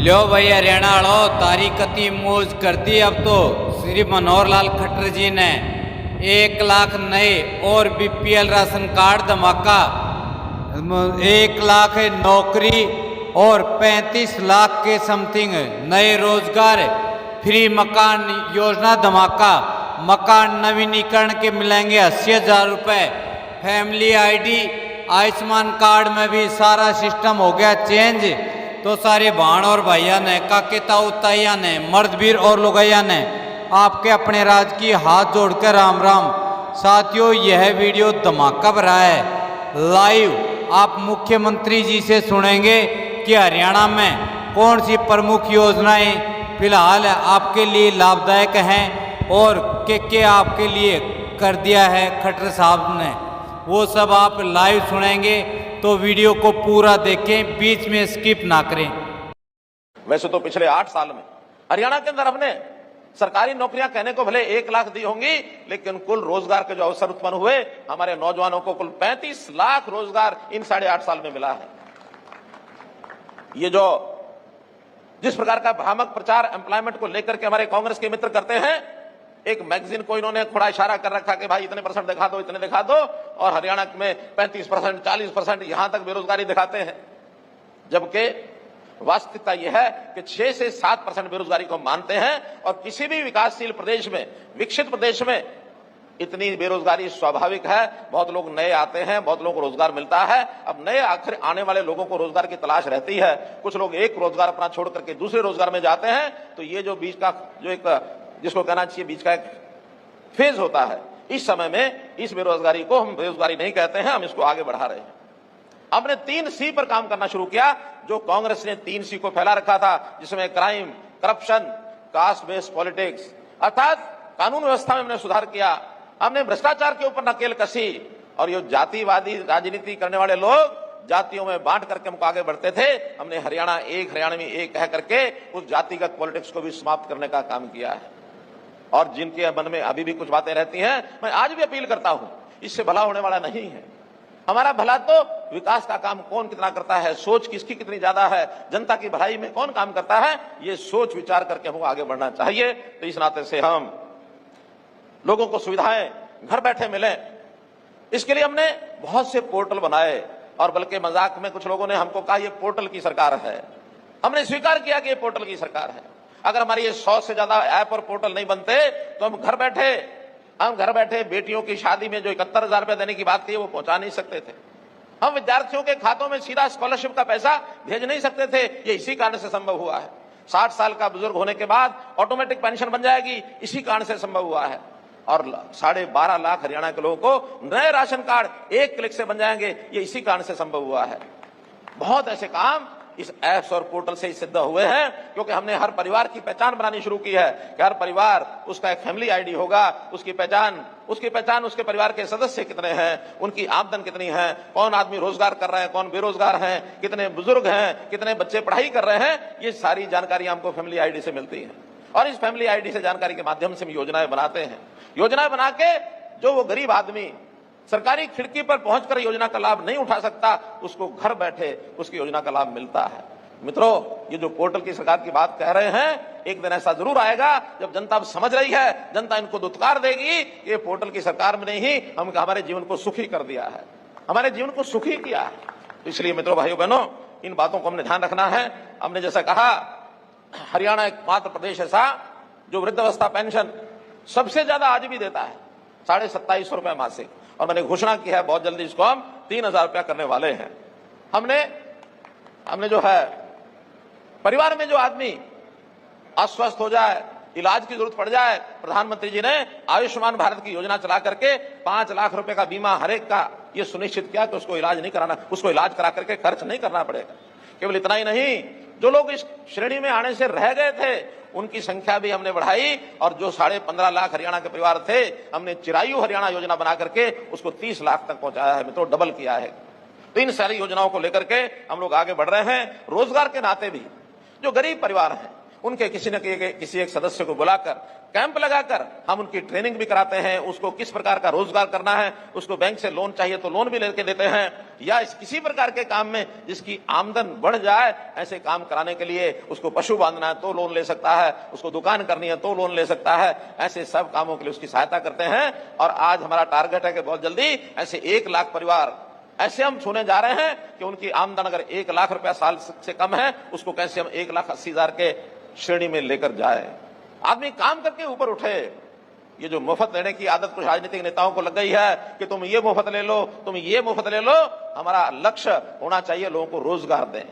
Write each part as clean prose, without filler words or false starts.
लो भाई हरियाणा वालों, तारीख कती मौज कर दी। अब तो श्री मनोहर लाल खट्टर जी ने 1 लाख नए और बीपीएल राशन कार्ड धमाका, 1 लाख नौकरी और 35 लाख के समथिंग नए रोजगार, फ्री मकान योजना धमाका, मकान नवीनीकरण के मिलेंगे 80,000 रुपये, फैमिली आईडी, आयुष्मान कार्ड में भी सारा सिस्टम हो गया चेंज। तो सारे भाण और भैया ने, काके ताऊ ताइया ने, मर्दवीर और लोगैया ने आपके अपने राज की हाथ जोड़कर राम राम। साथियों, यह वीडियो धमाका भरा है। लाइव आप मुख्यमंत्री जी से सुनेंगे कि हरियाणा में कौन सी प्रमुख योजनाएं फिलहाल आपके लिए लाभदायक हैं और क्या आपके लिए कर दिया है खट्टर साहब ने, वो सब आप लाइव सुनेंगे। तो वीडियो को पूरा देखें, बीच में स्किप ना करें। वैसे तो पिछले 8 साल में हरियाणा के अंदर हमने सरकारी नौकरियां कहने को भले 1 लाख दी होंगी, लेकिन कुल रोजगार के जो अवसर उत्पन्न हुए हमारे नौजवानों को कुल 35 लाख रोजगार इन 8.5 साल में मिला है। ये जो जिस प्रकार का भ्रामक प्रचार एम्प्लॉयमेंट को लेकर के हमारे कांग्रेस के मित्र करते हैं, एक मैगजीन को इन्होंने थोड़ा इशारा कर रखा कि भाई इतने % दिखा दो, इतने दिखा दो, और हरियाणा में 35%, 40%, यहां तक बेरोजगारी दिखाते हैं। जबकि वास्तविकता यह है कि 6 से 7% बेरोजगारी को मानते हैं, और किसी भी विकासशील प्रदेश में, विकसित प्रदेश में इतनी बेरोजगारी स्वाभाविक है। बहुत लोग नए आते हैं, बहुत लोगों को रोजगार मिलता है। अब नए आखिर आने वाले लोगों को रोजगार की तलाश रहती है। कुछ लोग एक रोजगार अपना छोड़ करके दूसरे रोजगार में जाते हैं। तो ये जो बीच का जो एक जिसको कहना चाहिए बीच का एक फेज होता है, इस समय में इस बेरोजगारी को हम बेरोजगारी नहीं कहते हैं, हम इसको आगे बढ़ा रहे हैं। हमने 3C पर काम करना शुरू किया। जो कांग्रेस ने 3C को फैला रखा था, जिसमें crime, corruption, caste based politics, अर्थात कानून व्यवस्था में हमने सुधार किया। हमने भ्रष्टाचार के ऊपर नकेल कसी, और ये जातिवादी राजनीति करने वाले लोग जातियों में बांट करके हमको आगे बढ़ते थे। हमने हरियाणा एक, हरियाणा में एक कह करके उस जातिगत पॉलिटिक्स को भी समाप्त करने का काम किया है। और जिनके मन में अभी भी कुछ बातें रहती हैं, मैं आज भी अपील करता हूं, इससे भला होने वाला नहीं है। हमारा भला तो विकास का काम कौन कितना करता है, सोच किसकी कितनी ज्यादा है, जनता की भलाई में कौन काम करता है, ये सोच विचार करके हमको आगे बढ़ना चाहिए। तो इस नाते से हम लोगों को सुविधाएं घर बैठे मिले, इसके लिए हमने बहुत से पोर्टल बनाए। और बल्कि मजाक में कुछ लोगों ने हमको कहा ये पोर्टल की सरकार है। हमने स्वीकार किया कि ये पोर्टल की सरकार है। अगर हमारी ये 100 से ज्यादा ऐप और पोर्टल नहीं बनते तो हम घर बैठे बेटियों की शादी में जो 71,000 रुपए देने की बात थी वो पहुंचा नहीं सकते थे। हम विद्यार्थियों के खातों में सीधा स्कॉलरशिप का पैसा भेज नहीं सकते थे। ये इसी कारण से संभव हुआ है। 60 साल का बुजुर्ग होने के बाद ऑटोमेटिक पेंशन बन जाएगी, इसी कारण से संभव हुआ है। और 12.5 लाख हरियाणा के लोगों को नए राशन कार्ड 1 क्लिक से बन जाएंगे, ये इसी कारण से संभव हुआ है। बहुत ऐसे काम इस ऐप्स और पोर्टल से ही सिद्ध हुए हैं, क्योंकि हमने हर परिवार की पहचान बनानी शुरू की है कि हर परिवार, उसका एक फैमिली आईडी होगा, उसकी पहचान उसके परिवार के सदस्य कितने हैं, उनकी आमदन कितनी है, कौन आदमी रोजगार कर रहा है, कौन बेरोजगार है, कितने बुजुर्ग हैं, कितने बच्चे पढ़ाई कर रहे हैं, ये सारी जानकारी हमको फैमिली आईडी से मिलती है। और इस फैमिली आईडी से जानकारी के माध्यम से हम योजनाएं बनाते हैं। योजनाएं बना के जो वो गरीब आदमी सरकारी खिड़की पर पहुंचकर योजना का लाभ नहीं उठा सकता, उसको घर बैठे उसकी योजना का लाभ मिलता है। मित्रों, ये जो पोर्टल की सरकार की बात कह रहे हैं, एक दिन ऐसा जरूर आएगा जब जनता समझ रही है, जनता इनको दुत्कार देगी कि ये पोर्टल की सरकार में नहीं, हमारे जीवन को सुखी कर दिया है, हमारे जीवन को सुखी किया है। तो इसलिए मित्रों, भाइयों बहनों, इन बातों को हमने ध्यान रखना है। हमने जैसा कहा, हरियाणा एकमात्र प्रदेश ऐसा जो वृद्धावस्था पेंशन सबसे ज्यादा आज भी देता है, 2750 रुपए मासिक। और मैंने घोषणा की है बहुत जल्दी इसको हम 3000 रुपया करने वाले हैं। हमने जो है परिवार में जो आदमी अस्वस्थ हो जाए, इलाज की जरूरत पड़ जाए, प्रधानमंत्री जी ने आयुष्मान भारत की योजना चला करके 5 लाख रुपए का बीमा हर एक का ये सुनिश्चित किया कि उसको इलाज करा करके खर्च नहीं करना पड़ेगा। केवल इतना ही नहीं, जो लोग इस श्रेणी में आने से रह गए थे उनकी संख्या भी हमने बढ़ाई, और जो 15.5 लाख हरियाणा के परिवार थे, हमने चिरायु हरियाणा योजना बना करके उसको 30 लाख तक पहुंचाया है। मित्रों, डबल किया है। तो इन सारी योजनाओं को लेकर के हम लोग आगे बढ़ रहे हैं। रोजगार के नाते भी जो गरीब परिवार हैं उनके किसी न किसी एक सदस्य को बुलाकर कैंप लगाकर हम उनकी ट्रेनिंग भी कराते हैं। उसको किस प्रकार का रोजगार करना है, उसको बैंक से लोन चाहिए तो लोन भी लेके देते हैं, या इस किसी प्रकार के काम में जिसकी आमदन बढ़ जाए ऐसे काम कराने के लिए, उसको पशु बांधना है तो लोन ले सकता है, उसको दुकान करनी है तो लोन ले सकता है, ऐसे सब कामों के लिए उसकी सहायता करते हैं। और आज हमारा टारगेट है कि बहुत जल्दी ऐसे 1 लाख परिवार ऐसे हम छूने जा रहे हैं कि उनकी आमदन अगर 1 लाख रुपया साल से कम है, उसको कैसे हम 1,80,000 के श्रेणी में लेकर जाए। आदमी काम करके ऊपर उठे। ये जो मुफ्त लेने की आदत कुछ राजनीतिक नेताओं को लग गई है कि तुम ये मुफ्त ले लो, तुम ये मुफ्त ले लो, हमारा लक्ष्य होना चाहिए लोगों को रोजगार दें।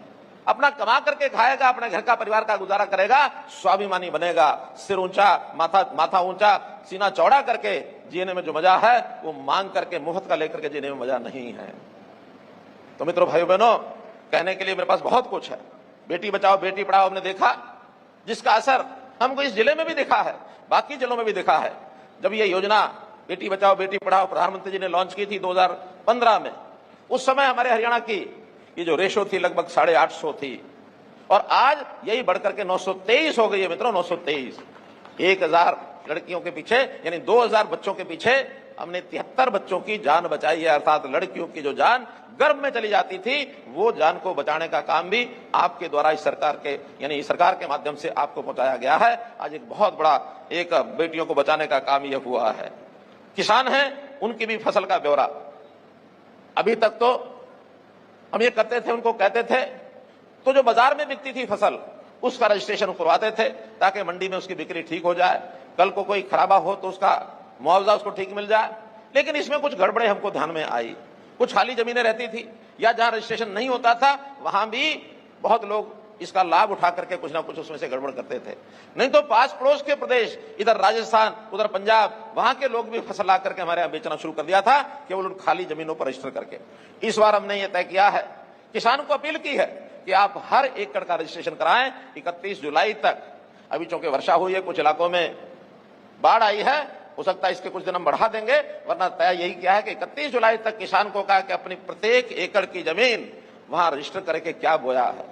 अपना कमा करके खाएगा, अपने घर का परिवार का गुजारा करेगा, स्वाभिमानी बनेगा, सिर ऊंचा, माथा ऊंचा, सीना चौड़ा करके जीने में जो मजा है वो मांग करके मुफ्त का लेकर के जीने में मजा नहीं है। तो मित्रों, भाइयों बहनों, कहने के लिए मेरे पास बहुत कुछ है। बेटी बचाओ बेटी पढ़ाओ हमने देखा, जिसका असर हमको इस जिले में भी दिखा है, बाकी जिलों में भी दिखा है। जब ये योजना बेटी बचाओ बेटी पढ़ाओ प्रधानमंत्री जी ने लॉन्च की थी 2015 में, उस समय हमारे हरियाणा की ये जो रेशो थी लगभग 850 थी, और आज यही बढ़कर के 923 हो गई है। मित्रों, 923, 1000 लड़कियों के पीछे यानी 2000 बच्चों के पीछे हमने 73 बच्चों की जान बचाई है। अर्थात लड़कियों की जो जान गर्भ में चली जाती थी वो जान को बचाने का काम भी आपके द्वारा इस सरकार के यानी सरकार के माध्यम से आपको पहुंचाया गया है। आज एक बहुत बड़ा एक बेटियों को बचाने का काम यह हुआ है। किसान हैं, उनकी भी फसल का ब्यौरा। अभी तक तो हम ये करते थे, उनको कहते थे तो जो बाजार में बिकती थी फसल उसका रजिस्ट्रेशन करवाते थे ताकि मंडी में उसकी बिक्री ठीक हो जाए, कल को कोई खराबा हो तो उसका मुआवजा उसको ठीक मिल जाए। लेकिन इसमें कुछ गड़बड़े हमको ध्यान में आई। कुछ खाली जमीनें रहती थी या जहां रजिस्ट्रेशन नहीं होता था वहां भी बहुत लोग इसका लाभ उठा करके कुछ ना कुछ उसमें से गड़बड़ करते थे। नहीं तो पास पड़ोस के प्रदेश, इधर राजस्थान उधर पंजाब, वहां के लोग भी फसल ला करके हमारे यहां बेचना शुरू कर दिया था केवल उन खाली जमीनों पर रजिस्टर करके। इस बार हमने ये तय किया है, किसान को अपील की है कि आप हर एकड़ का रजिस्ट्रेशन कराएं 31 जुलाई तक। अभी चूंकि वर्षा हुई है, कुछ इलाकों में बाढ़ आई है, हो सकता है इसके कुछ दिन हम बढ़ा देंगे, वरना तय यही किया है कि 31 जुलाई तक किसान को कहा कि अपनी प्रत्येक एकड़ की जमीन वहां रजिस्टर करके क्या बोया है,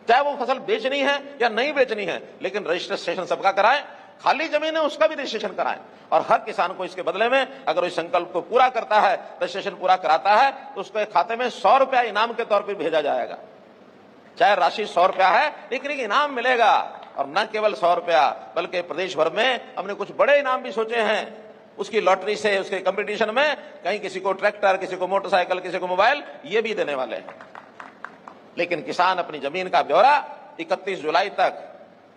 चाहे वो फसल बेचनी है या नहीं बेचनी है, लेकिन रजिस्ट्रेशन सबका कराएं। खाली जमीन है उसका भी रजिस्ट्रेशन कराएं, और हर किसान को इसके बदले में अगर इस संकल्प को पूरा करता है, रजिस्ट्रेशन पूरा कराता है, तो उसके खाते में 100 रुपया इनाम के तौर पर भेजा जाएगा। चाहे राशि 100 रुपया है, लेकिन इनाम मिलेगा। और न केवल 100 रुपया बल्कि प्रदेश भर में हमने कुछ बड़े इनाम भी सोचे हैं। उसकी लॉटरी से, उसके कंपटीशन में कहीं किसी को ट्रैक्टर, किसी को मोटरसाइकिल, किसी को मोबाइल, ये भी देने वाले हैं। लेकिन किसान अपनी जमीन का ब्यौरा 31 जुलाई तक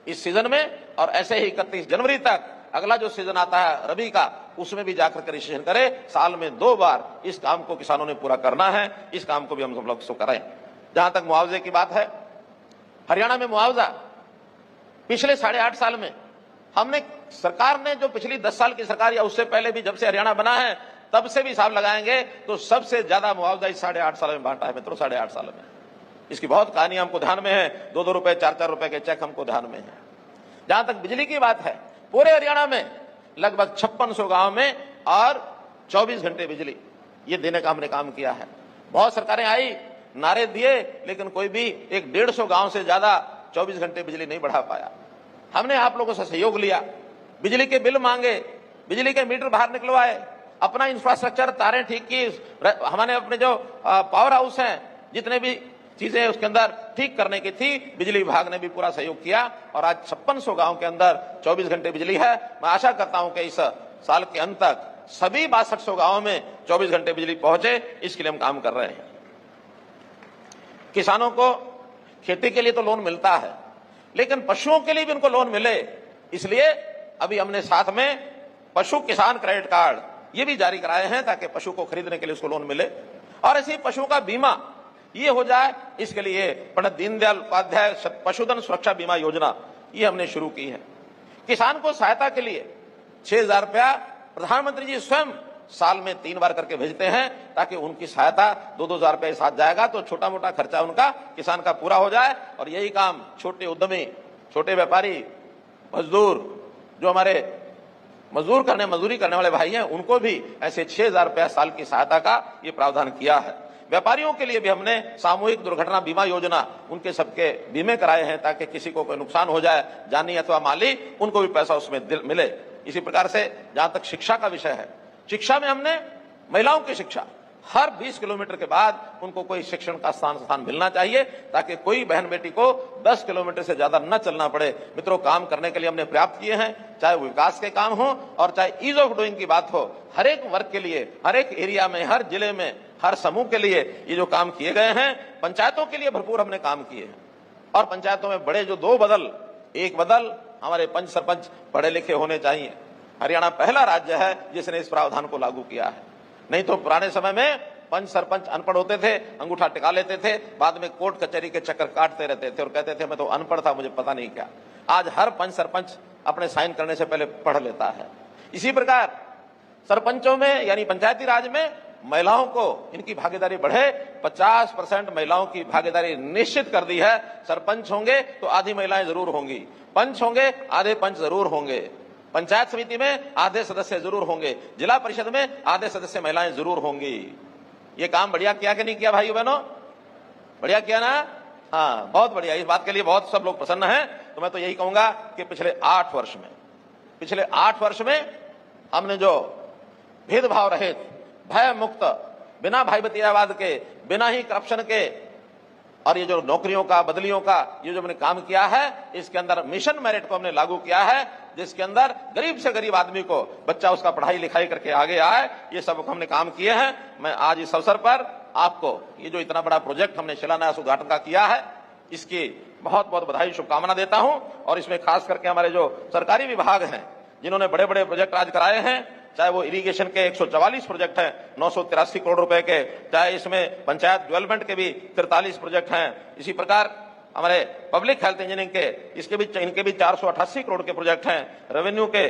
इस सीजन में, और ऐसे ही 31 जनवरी तक अगला जो सीजन आता है रबी का, उसमें भी जाकर के रजिस्ट्रेशन करे। साल में 2 बार इस काम को किसानों ने पूरा करना है। इस काम को भी हम सब लोग करें। जहां तक मुआवजे की बात है, हरियाणा में मुआवजा पिछले 8.5 साल में हमने, सरकार ने जो पिछली 10 साल की सरकार या उससे पहले भी जब से हरियाणा बना है तब से भी हिसाब लगाएंगे तो सबसे ज्यादा मुआवजा इस 8.5 साल में बांटा है। मित्रों, 8.5 साल में इसकी बहुत कहानी हमको ध्यान में है। 2-2 रुपए 4-4 रुपए के चेक हमको ध्यान में है। जहां तक बिजली की बात है, पूरे हरियाणा में लगभग 5600 गांव में और 24 घंटे बिजली ये देने का हमने काम किया है। बहुत सरकारें आई, नारे दिए, लेकिन कोई भी एक 150 गांव से ज्यादा 24 घंटे बिजली नहीं बढ़ा पाया। हमने आप लोगों से सहयोग लिया, बिजली के बिल मांगे, बिजली के मीटर बाहर निकलवाए, अपना इंफ्रास्ट्रक्चर, तारें ठीक की। हमारे अपने जो पावर हाउस हैं, जितने भी चीजें उसके अंदर ठीक करने की थी, बिजली विभाग ने भी पूरा सहयोग किया, और आज 5600 गांव के अंदर 24 घंटे बिजली है। मैं आशा करता हूं कि इस साल के अंत तक सभी 6200 गांवों में 24 घंटे बिजली पहुंचे। इसके लिए हम काम कर रहे हैं। किसानों को खेती के लिए तो लोन मिलता है, लेकिन पशुओं के लिए भी उनको लोन मिले, इसलिए अभी हमने साथ में पशु किसान क्रेडिट कार्ड ये भी जारी कराए हैं ताकि पशु को खरीदने के लिए उसको लोन मिले। और ऐसे ही पशुओं का बीमा ये हो जाए, इसके लिए पंडित दीनदयाल उपाध्याय पशुधन सुरक्षा बीमा योजना ये हमने शुरू की है। किसान को सहायता के लिए 6000 रुपया प्रधानमंत्री जी स्वयं साल में 3 बार करके भेजते हैं ताकि उनकी सहायता 2-2 हजार रुपये साथ जाएगा तो छोटा मोटा खर्चा उनका किसान का पूरा हो जाए। और यही काम छोटे उद्यमी, छोटे व्यापारी, मजदूर, जो हमारे मजदूरी करने वाले भाई हैं, उनको भी ऐसे 6000 रुपया साल की सहायता का ये प्रावधान किया है। व्यापारियों के लिए भी हमने सामूहिक दुर्घटना बीमा योजना उनके सबके बीमे कराए हैं ताकि किसी को कोई नुकसान हो जाए जानी अथवा माली, उनको भी पैसा उसमें मिले। इसी प्रकार से जहां तक शिक्षा का विषय है, शिक्षा में हमने महिलाओं की शिक्षा, हर 20 किलोमीटर के बाद उनको कोई शिक्षण का स्थान मिलना चाहिए ताकि कोई बहन बेटी को 10 किलोमीटर से ज्यादा न चलना पड़े। मित्रों, काम करने के लिए हमने पर्याप्त किए हैं, चाहे वो विकास के काम हो और चाहे ईज ऑफ डूइंग की बात हो। हर एक वर्ग के लिए, हर एक एरिया में, हर जिले में, हर समूह के लिए ये जो काम किए गए हैं, पंचायतों के लिए भरपूर हमने काम किए हैं। और पंचायतों में बड़े जो 2 बदल, एक बदल हमारे पंच सरपंच पढ़े लिखे होने चाहिए। हरियाणा पहला राज्य है जिसने इस प्रावधान को लागू किया है। नहीं तो पुराने समय में पंच सरपंच अनपढ़ होते थे, अंगूठा टिका लेते थे, बाद में कोर्ट कचहरी के चक्कर काटते रहते थे और कहते थे मैं तो अनपढ़ था, मुझे पता नहीं क्या। आज हर पंच सरपंच अपने साइन करने से पहले पढ़ लेता है। इसी प्रकार सरपंचों में यानी पंचायती राज में महिलाओं को इनकी भागीदारी बढ़े। 50% महिलाओं की भागीदारी निश्चित कर दी है। सरपंच होंगे तो आधी महिलाएं जरूर होंगी, पंच होंगे आधे पंच जरूर होंगे, पंचायत समिति में आधे सदस्य जरूर होंगे, जिला परिषद में आधे सदस्य महिलाएं जरूर होंगी। ये काम बढ़िया किया कि नहीं किया भाइयों बहनों? बढ़िया किया ना? हाँ, बहुत बढ़िया। इस बात के लिए बहुत सब लोग प्रसन्न हैं। तो मैं तो यही कहूंगा कि पिछले 8 वर्ष में हमने जो भेदभाव रहित, भय मुक्त, बिना भाई भतीजावाद के, बिना ही करप्शन के, और ये जो नौकरियों का, बदलियों का ये जो हमने काम किया है, इसके अंदर मिशन मेरिट को हमने लागू किया है, जिसके अंदर गरीब से गरीब आदमी को बच्चा उसका पढ़ाई लिखाई करके आगे आए, ये सब हमने काम किए हैं। मैं आज इस अवसर पर आपको ये जो इतना बड़ा प्रोजेक्ट हमने शिलान्यास उद्घाटन का किया है, इसकी बहुत बहुत बधाई, शुभकामना देता हूं। और इसमें खास करके हमारे जो सरकारी विभाग हैं, जिन्होंने बड़े बड़े प्रोजेक्ट आज कराए हैं, चाहे वो इरिगेशन के 144 प्रोजेक्ट हैं 983 करोड़ रुपए के, चाहे इसमें पंचायत डेवलपमेंट के भी 43 प्रोजेक्ट हैं, इसी प्रकार हमारे पब्लिक हेल्थ इंजीनियरिंग के इनके भी 488 करोड़ के प्रोजेक्ट हैं, रेवेन्यू के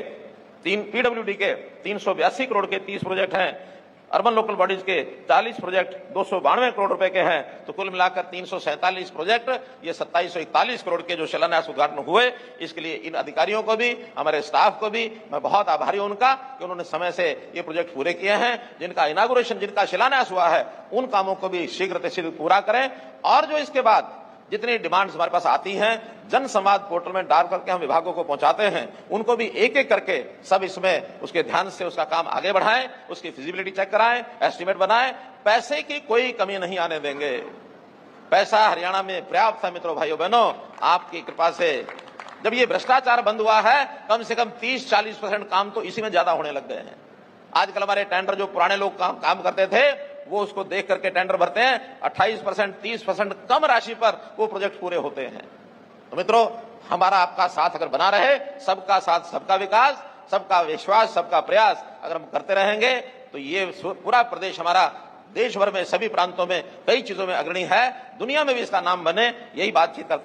पीडब्ल्यूडी के 382 करोड़ के 30 प्रोजेक्ट हैं, अर्बन लोकल बॉडीज के 40 प्रोजेक्ट 292 करोड़ रुपए के हैं। तो कुल मिलाकर 347 प्रोजेक्ट, ये 2741 करोड़ के जो शिलान्यास उद्घाटन हुए, इसके लिए इन अधिकारियों को भी, हमारे स्टाफ को भी मैं बहुत आभारी हूं उनका कि उन्होंने समय से ये प्रोजेक्ट पूरे किए हैं। जिनका इनागुरेशन, जिनका शिलान्यास हुआ है, उन कामों को भी शीघ्र से शीघ्र पूरा करें। और जो इसके बाद जितनी डिमांड्स हमारे पास आती हैं, जन संवाद पोर्टल में डाल करके हम विभागों को पहुंचाते हैं, उनको भी एक एक करके सब इसमें उसके ध्यान से उसका काम आगे बढ़ाएं, उसकी फिजिबिलिटी चेक कराएं, एस्टिमेट बनाएं। पैसे की कोई कमी नहीं आने देंगे। पैसा हरियाणा में पर्याप्त है। मित्रों, भाइयों बहनों, आपकी कृपा से जब ये भ्रष्टाचार बंद हुआ है, कम से कम 30-40% काम तो इसी में ज्यादा होने लग गए हैं। आजकल हमारे टेंडर जो पुराने लोग काम करते थे, वो उसको देख करके टेंडर भरते हैं, 28%, 30% कम राशि पर वो प्रोजेक्ट पूरे होते हैं। तो मित्रों, हमारा आपका साथ अगर बना रहे, सबका साथ सबका विकास, सबका विश्वास, सबका प्रयास अगर हम करते रहेंगे, तो ये पूरा प्रदेश हमारा देश भर में सभी प्रांतों में कई चीजों में अग्रणी है, दुनिया में भी इसका नाम बने। यही बातचीत करते हुए